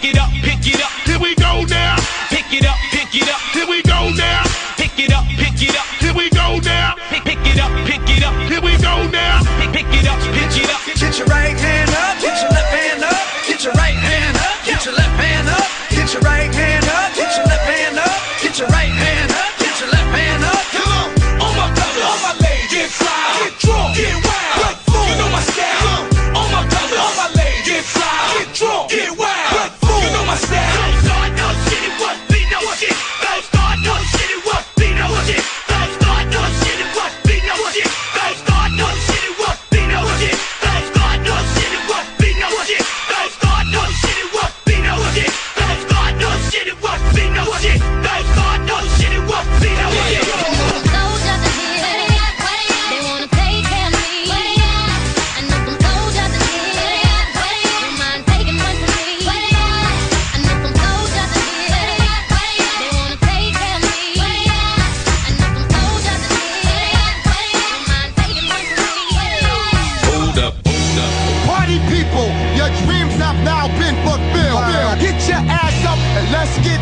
it up, pick it up. Here we go now. Pick it up, pick it up. Here we go now. Pick it up, pick it up. Here we go now. Pick it up, pick it up. Here we go now. Pick it up, pick it up. Get your right hand up, get your left hand up, get your right hand up, get your left hand up, get your right hand up, get your left hand up, get your right hand up, get your left hand up. Come on. All my brothers, all my ladies, get fly, get drunk, get wild, get fool. You know my style. All my brothers, all my ladies, get fly, get drunk, get wild, get fool. You know my style. Don't start no shit, it was be no shit. Don't start no shit, it was be no shit. Don't start no shit, it was be no shit. Don't start no shit, it was be no shit. Don't start no shit, it was be no shit. Don't start no shit, it was be no shit. Don't start no shit, it was be no shit. Don't start no shit, it was be no shit. Party people, your dreams have now been fulfilled. Get your ass up and let's get